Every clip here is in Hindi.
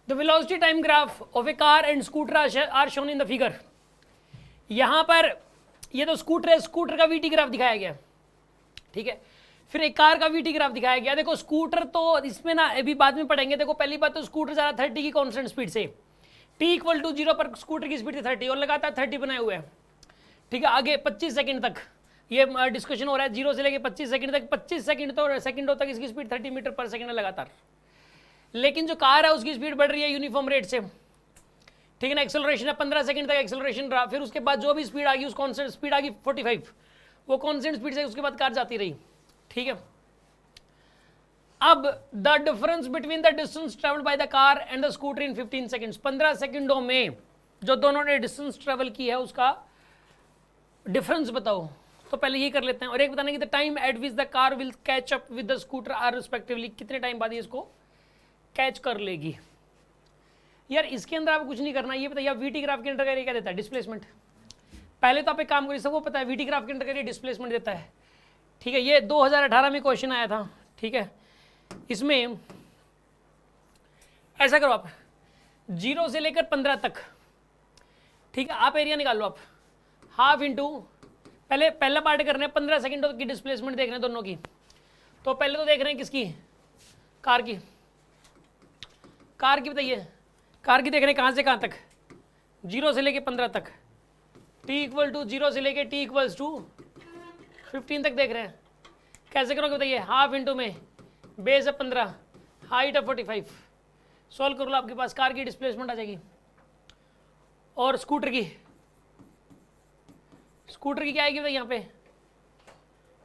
The velocity time graph of a car and scooter are shown in the figure. यहां पर ये तो स्कूटर है, स्कूटर का वीटी ग्राफ दिखाया गया, ठीक है। फिर एक कार का वीटी ग्राफ दिखाया गया। देखो स्कूटर तो इसमें ना अभी बाद में पढ़ेंगे। देखो पहली बात तो स्कूटर जा रहा 30 की कांस्टेंट स्पीड से, t इक्वल टू 0 पर स्कूटर की स्पीड थी 30 और लगातार 30 बनाए हुए हैं, ठीक है। आगे 25 सेकंड तक ये डिस्कशन हो रहा है, 0 से लेके 25 सेकंड तक। 25 सेकंडों तक इसकी स्पीड 30 मीटर पर सेकंड है लगातार। लेकिन जो कार है उसकी स्पीड बढ़ रही है यूनिफॉर्म रेट से, ठीक है ना। एक्सेलरेशन है 15 सेकंड तक एक्सेलरेशन रहा, फिर उसके बाद जो भी स्पीड आ गई उस कांस्टेंट स्पीड आ गई 45, वो कांस्टेंट स्पीड से उसके बाद कार जाती रही, ठीक है। अब the difference between the distance travelled by the car and the scooter in 15 seconds, 15 सेकंडों में जो दोनों ने डिस्टेंस ट्रेवल की है उसका डिफरेंस बताओ। तो पहले ये कर लेते हैं। और एक बताने की the time at which the car will catch up with the scooter are respectively, कितने टाइम बाद ये इसको कैच कर लेगी। यार इसके अंदर आपको कुछ नहीं करना, ये बताइए वीटी ग्राफ के अंदर क्या देता है, डिस्प्लेसमेंट। पहले तो आप एक काम करिए, सबको पता है वीटी ग्राफ के अंदर डिस्प्लेसमेंट देता है, ठीक है। ये 2018 में क्वेश्चन आया था, ठीक है। इसमें ऐसा करो आप 0 से लेकर 15 तक, ठीक है। आप एरिया निकाल लो, आप हाफ इंटू, पहला पार्ट करना है 15 सेकंड की डिस्प्लेसमेंट देख रहे हैं दोनों की। तो पहले तो देख रहे हैं किसकी, कार की। कार की बताइए, कार की देख रहे हैं कहाँ से कहाँ तक, 0 से लेके 15 तक। t इक्वल टू 0 से लेके t इक्वल्स टू 15 तक देख रहे हैं। कैसे करोगे बताइए, हाफ इंटू में बेस है 15, हाइट है 45, सॉल्व कर लो, आपके पास कार की डिस्प्लेसमेंट आ जाएगी। और स्कूटर की क्या आएगी बताइए यहाँ पे,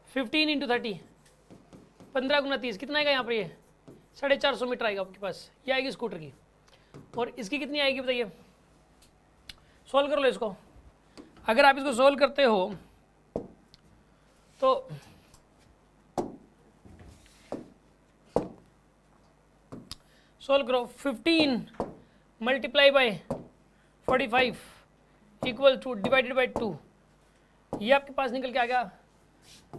15 इंटू 30, 15 गुना 30, कितना आएगा यहाँ पे, ये 450 मीटर आएगा आपके पास, ये आएगी स्कूटर की। और इसकी कितनी आएगी बताइए, सॉल्व कर लो इसको। अगर आप इसको सॉल्व करते हो तो सॉल्व करो, 15 multiply by 45 equal two divided by 2, ये आपके पास निकल के आ गया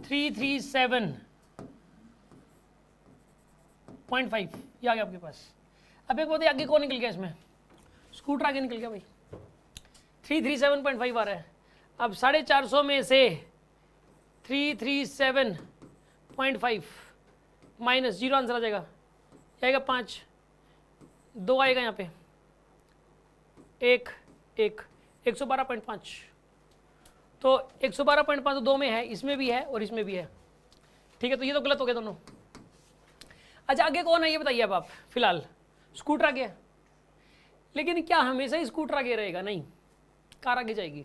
337.5, ये आ गया आपके पास। अब एक बताइए आगे कौन निकल गया, इसमें स्कूटर आगे निकल गया भाई, 337.5 आ रहा है। अब 450 में से 337.5 माइनस 0 आंसर आ जाएगा, आएगा 5, 2 आएगा यहाँ पे, 112.5। तो 112.5 तो 2 में है, इसमें भी है और इसमें भी है, ठीक है। तो ये तो गलत हो गया दोनों। अच्छा आगे कौन है ये बताइए अब आप, फिलहाल स्कूटर आ गया। लेकिन क्या हमेशा ही स्कूटर आगे रहेगा, नहीं, कार आगे जाएगी,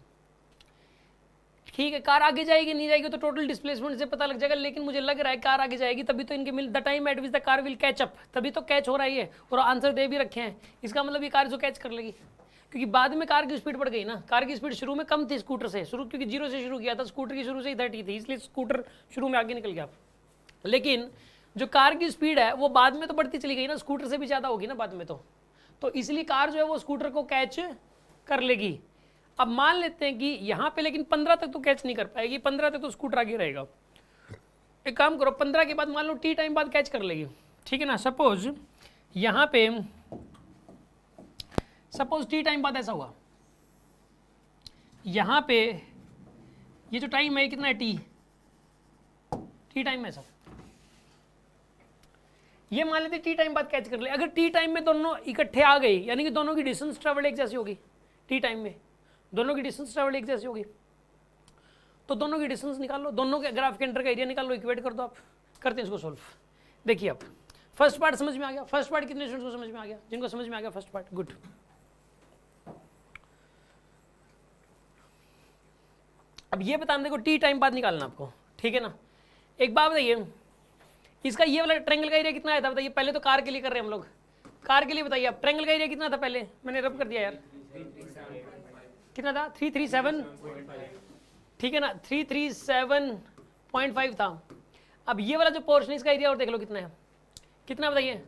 ठीक है। कार आगे जाएगी नहीं जाएगी तो टोटल डिस्प्लेसमेंट से पता लग जाएगा, लेकिन मुझे लग रहा है कार आगे जाएगी, तभी तो इनके the time at which the car will catch up, तभी तो कैच हो रहा है ये, और आंसर दे भी रखे हैं। इसका मतलब ये कार जो कैच कर लेगी, क्योंकि बाद में कार की स्पीड बढ़ गई ना। कार की स्पीड शुरू में कम थी स्कूटर से, शुरू क्योंकि 0 से शुरू किया था, स्कूटर की शुरू से ही 30 थी, इसलिए स्कूटर शुरू में आगे निकल गया। लेकिन जो कार की स्पीड है वो बाद में तो बढ़ती चली गई ना, स्कूटर से भी ज़्यादा होगी ना बाद में, तो इसलिए कार जो है वो स्कूटर को कैच कर लेगी। अब मान लेते हैं कि यहाँ पे लेकिन 15 तक तो कैच नहीं कर पाएगी, 15 तक तो स्कूटर आगे रहेगा। एक काम करो, 15 के बाद मान लो टी टाइम बाद कैच कर लेगी, ठीक है ना। सपोज यहाँ पे टी टाइम बाद ऐसा हुआ, यहाँ पे ये जो टाइम है कितना है, टी टाइम है सब, ये मान लेते टी टाइम बाद कैच कर ले। अगर टी टाइम में दोनों इकट्ठे आ गए, यानी कि दोनों की डिस्टेंस ट्रेवल एक जैसी होगी, टी टाइम में दोनों की डिस्टेंस ट्रेवल एक जैसी होगी, तो दोनों की डिस्टेंस निकाल लो, दोनों के ग्राफ के अंदर का एरिया निकाल लो, इक्वेट कर दो आप। करते हैं इसको सोल्व। देखिए आप फर्स्ट पार्ट समझ में आ गया, फर्स्ट पार्ट कितने स्टूडेंट्स को समझ में आ गया, जिनको समझ में आ गया फर्स्ट पार्ट, गुड। अब ये बताना, देखो टी टाइम बाद निकालना आपको, ठीक है ना। एक बात बताइए, इसका ये वाला ट्रायंगल का एरिया कितना आया था बताइए। पहले तो कार के लिए कर रहे हैं हम लोग, कार के लिए बताइए आप, ट्रायंगल का एरिया कितना था पहले, मैंने रब कर दिया यार, कितना था, 337, ठीक है ना, 337.5 था। अब ये वाला जो पोर्शन है इसका एरिया और देख लो कितना है, कितना बताइए,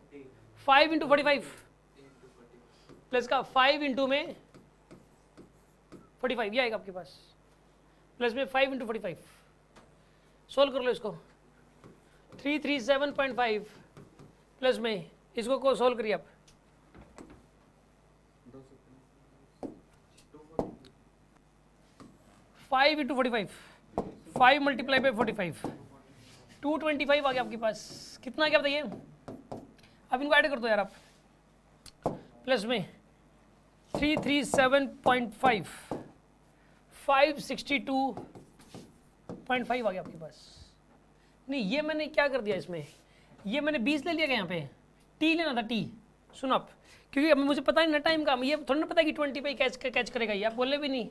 5 इंटू 45 प्लस का 5 इंटू में 45, ये आएगा आपके पास, प्लस में 5 इंटू 45, सोल्व कर लो इसको। 337.5 प्लस में इसको को सोल्व करिए आप, 5 इंटू 45, 5 मल्टीप्लाई बाई 45, 225 आ गया आपके पास। कितना आ गया बताइए? अब इनको ऐड कर दो यार आप, प्लस में 337.5, 562.5 आ गया आपके पास। नहीं, ये मैंने क्या कर दिया इसमें, ये मैंने 20 ले लिया क्या? यहाँ पे टी लेना था, टी। सुनो आप, क्योंकि अब मुझे पता नहीं ना टाइम का, ये थोड़ा ना पता कि 20 पे कैच करेगा, ये आप बोले भी नहीं।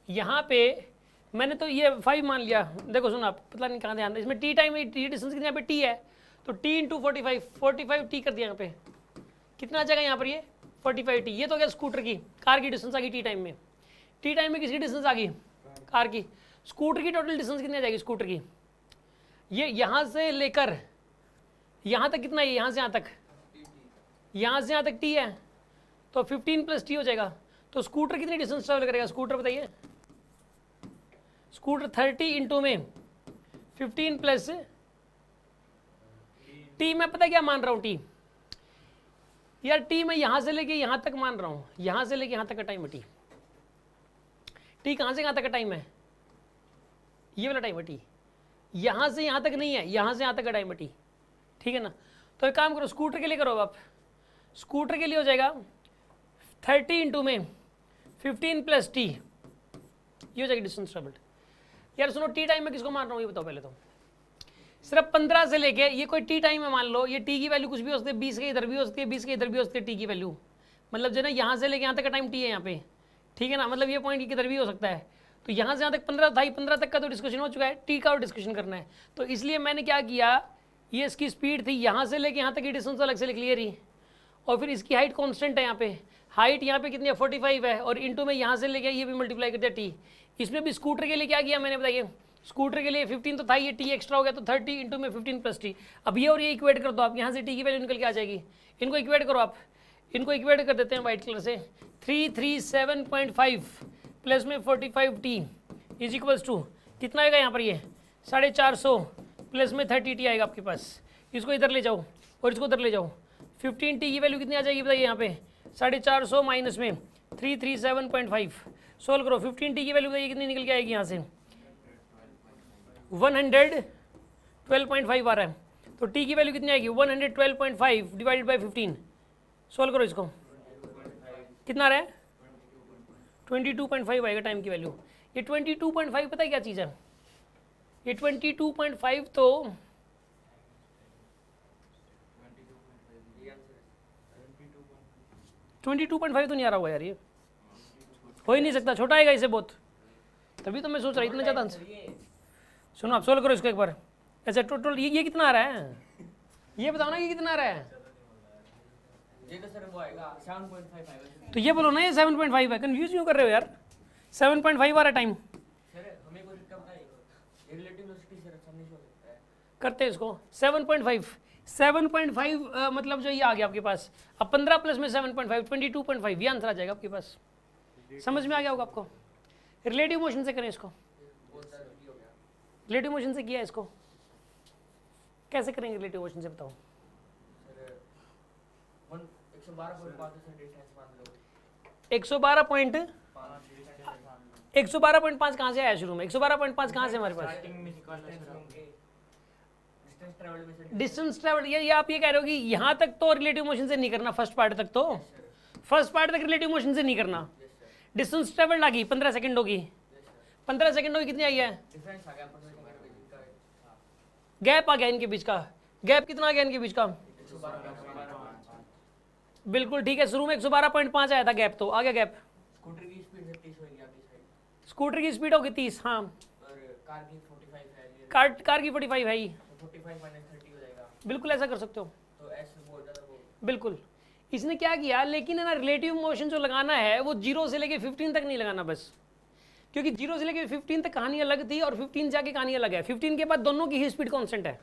यहाँ पे मैंने तो ये 5 मान लिया। देखो सुनो आप, पता नहीं कहाँ ध्यान, इसमें टी टाइम, टी डिस्टेंस कितना, यहाँ पे टी है तो टी इंटू 45 टी कर दिया। यहाँ पे कितना आ जाएगा यहाँ पर? ये 45 टी। ये तो हो गया स्कूटर की, कार की डिस्टेंस आ गई टी टाइम में। टी टाइम में किसकी डिस्टेंस आ गई? कार की। स्कूटर की टोटल डिस्टेंस कितनी आ जाएगी स्कूटर की? ये यहाँ से लेकर यहाँ तक कितना है? यहाँ से यहाँ तक, यहाँ से यहाँ तक टी है तो 15 प्लस टी हो जाएगा। तो स्कूटर कितनी डिस्टेंस ट्रेवल करेगा? स्कूटर बताइए। स्कूटर 30 इंटू में 15 प्लस टी। मैं पता क्या मान रहा हूँ? टी यार, टी मैं यहाँ से लेके यहाँ तक मान रहा हूँ, यहाँ से लेके यहाँ तक का टाइम है टी। टी कहाँ से कहाँ तक का टाइम है? ये वाला टाइम है टी। यहाँ से यहाँ तक नहीं है, यहाँ से यहाँ तक का टाइम है टी। ठीक है ना? तो एक काम करो, स्कूटर के लिए करो आप। स्कूटर के लिए हो जाएगा 30 इंटू में 15 प्लस टी, ये हो जाएगी डिस्टेंस ट्रेवल्ड। यार सुनो, टी टाइम में किसको मान रहा हूँ ये बताओ पहले तो। सिर्फ 15 से लेके, ये कोई टी टाइम है मान लो, ये टी की वैल्यू कुछ भी हो सकती है, 20 के इधर भी हो सकती है, 20 के इधर भी हो सकती है टी की वैल्यू। मतलब जो ना यहाँ से लेके यहाँ तक का टाइम टी है यहाँ पे, ठीक है ना? मतलब ये पॉइंट किधर भी हो सकता है। तो यहाँ से यहाँ तक 15 था, 15 तक का तो डिस्कशन हो चुका है, टी का और डिस्कशन करना है। तो इसलिए मैंने क्या किया, ये इसकी स्पीड थी, यहाँ से लेके यहाँ तक की डिस्टेंस अलग से लिख लिया रही, और फिर इसकी हाइट कांस्टेंट है। यहाँ पे हाइट यहाँ पे कितनी है? 45 है, और इंटू में यहाँ से लेके ये भी मल्टीप्लाई कर दिया टी। इसमें भी स्कूटर के लिए क्या किया मैंने बताइए? स्कूटर के लिए 15 तो था, ये टी एक्स्ट्रा हो गया तो 30 इंटू में 15 प्लस टी। अब ये और ये इक्वेट कर दो आप, यहाँ से टी की वैल्यू निकल के आ जाएगी। इनको इक्वेट करो आप, इनको इक्वेट कर देते हैं वाइट कलर से। 337.5 प्लस में 45 टी इज इक्वल्स टू कितना आएगा यहाँ पर? ये 450 प्लस में 30 टी आएगा आपके पास। इसको इधर ले जाओ और इसको उधर ले जाओ। 15 टी की वैल्यू कितनी आ जाएगी बताइए? यहाँ पे 450 माइनस में 337.5 सोल्व करो। 15 टी की वैल्यू बताइए कितनी निकल के आएगी? यहाँ से 112.5 आ रहा है, तो टी की वैल्यू कितनी आएगी? 112.5 डिवाइडेड बाई 15। सोल्व करो इसको, कितना आ रहा है? 22.5 आएगा टाइम की वैल्यू। ये 22.5 पता है क्या चीज़ है? ये 22.5 तो 22.5 तो नहीं आ रहा होगा यार, ये हो ही नहीं सकता, छोटा आएगा इसे बहुत, तभी तो मैं सोच रहा इतना ज़्यादा आंसर। सुनो आप सोल्व करो इसको एक बार। ऐसा टोटल ये कितना आ रहा है? ये बताओ ना, ये कितना आ रहा है? ये तो सर वो आएगा 7.5 आएगा। तो ये बोलो ना, ये 7.5 है। कंफ्यूज क्यों कर रहे हो यार? 7.5 आ रहा है टाइम। सर हमें कोई दिक्कत नहीं, ये रिलेटिव वेलोसिटी सर समझ हो सकता है। करते हैं इसको 7.5 मतलब जो ये आ गया आपके पास। अब 15 प्लस में 7.5 22.5 ये आंसर आ जाएगा आपके पास। समझ में आ गया होगा आपको? रिलेटिव मोशन से करें इसको। रिलेटिव मोशन से किया इसको, कैसे करेंगे रिलेटिव मोशन से बताओ? सर 112.5 से डिस्टेंस मान लो। 112.5 कहाँ से आया शुरू में? 112.5 कहाँ से हमारे पास? डिस्टेंस ट्रैवल में से डिस्टेंस ट्रैवल, ये आप ये कह रहे हो कि यहाँ तक तो रिलेटिव मोशन से नहीं करना, फर्स्ट पार्ट तक तो, फर्स्ट पार्ट तक रिलेटिव मोशन से नहीं करना। डिस्टेंस ट्रैवल आ गई 15 सेकंड होगी, 15 सेकंड होगी, कितनी आई है? डिफरेंस आ गया 15 सेकंड का। गैप आ गया इनके बीच का। गैप कितना आ गया इनके बीच का? 112.5। बिल्कुल ठीक है, शुरू में 112.5 आया था गैप, तो आ गया गैप। स्कूटर की स्पीड 30 होगी आपकी साइड, स्कूटर की स्पीड होगी 30, हाँ। और कार की 45 है। कार की 45 है ही, तो 45 माइनस 30 हो जाएगा। बिल्कुल ऐसा कर सकते हो, तो एस बहुत ज़्यादा वो बिल्कुल। इसने क्या किया, लेकिन है ना रिलेटिव मोशन जो लगाना है वो 0 से लेके 15 तक नहीं लगाना बस, क्योंकि 0 से लेके 15 तक कहानी अलग थी और 15 जाके कहानी अलग है। 15 के बाद दोनों की ही स्पीड कांस्टेंट है,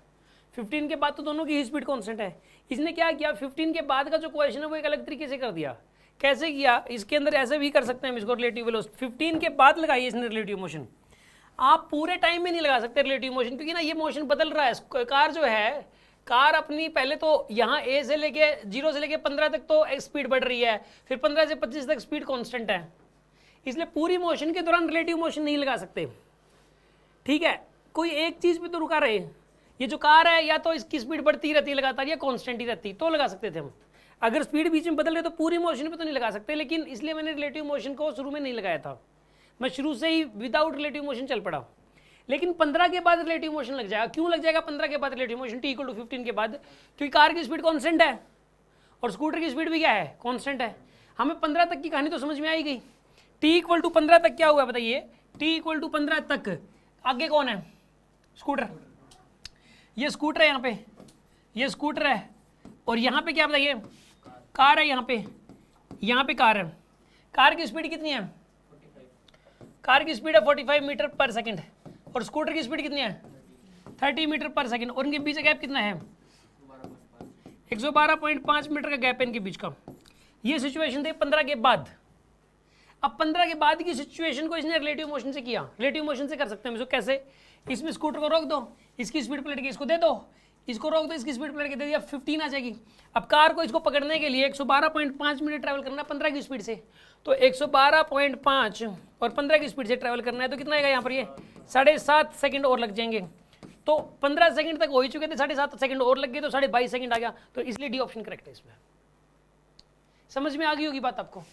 15 के बाद तो दोनों की ही स्पीड कांस्टेंट है। इसने क्या किया, 15 के बाद का जो क्वेश्चन है वो एक अलग तरीके से कर दिया। कैसे किया? इसके अंदर ऐसे भी कर सकते हैं हम इसको, रिलेटिव वेलोसिटी 15 के बाद लगाई इसने रिलेटिव मोशन। आप पूरे टाइम में नहीं लगा सकते रिलेटिव मोशन, क्योंकि ना ये मोशन बदल रहा है। कार जो है, कार अपनी पहले तो यहाँ ए से लेके 0 से लेके 15 तक तो स्पीड बढ़ रही है, फिर 15 से 25 तक स्पीड कांस्टेंट है। इसलिए पूरी मोशन के दौरान रिलेटिव मोशन नहीं लगा सकते, ठीक है। कोई एक चीज़ पे तो रुका रहे, ये जो कार है या तो इसकी स्पीड बढ़ती रहती है लगातार या कांस्टेंट ही रहती, तो लगा सकते थे हम। अगर स्पीड बीच में बदल रहे तो पूरी मोशन पे तो नहीं लगा सकते, लेकिन इसलिए मैंने रिलेटिव मोशन को शुरू में नहीं लगाया था, मैं शुरू से ही विदाउट रिलेटिव मोशन चल पड़ा। लेकिन 15 के बाद रिलेटिव मोशन लग जाएगा। क्यों लग जाएगा 15 के बाद रिलेटिव मोशन? t = 15 के बाद, क्योंकि कार की स्पीड कांस्टेंट है और स्कूटर की स्पीड भी क्या है, कांस्टेंट है। हमें 15 तक की कहानी तो समझ में आई गई। t = 15 तक क्या हुआ बताइए? t = 15 तक आगे कौन है? स्कूटर। ये स्कूटर है, यहाँ पे ये स्कूटर है, और यहाँ पे क्या बताइए? कार है। यहाँ पे कार है। कार की स्पीड कितनी है? 45। कार की स्पीड है 45 मीटर पर सेकंड, और स्कूटर की स्पीड कितनी है? 30 मीटर पर सेकंड, और इनके बीच का गैप कितना है? 112.5 मीटर का गैप है इनके बीच का। ये सिचुएशन थी 15 के बाद। अब 15 के बाद की सिचुएशन को इसने रिलेटिव मोशन से किया। रिलेटिव मोशन से कर सकते हैं इसको कैसे? इसमें स्कूटर को रोक दो, इसकी स्पीड पलट के इसको दे दो, इसको रोक दो, इसकी स्पीड पलट के दे दिया, 15 आ जाएगी। अब कार को इसको पकड़ने के लिए 112.5 मिनट ट्रैवल करना है 15 की स्पीड से, तो 112.5 और 15 की स्पीड से ट्रैवल करना है, तो कितना आएगा यहाँ पर? ये 7.5 सेकंड और लग जाएंगे। तो 15 सेकंड तक हो ही चुके थे, 7.5 सेकंड और लग गए, तो 22.5 सेकंड आ गया। तो इसलिए डी ऑप्शन करेक्ट है इसमें। समझ में आ गई होगी बात आपको?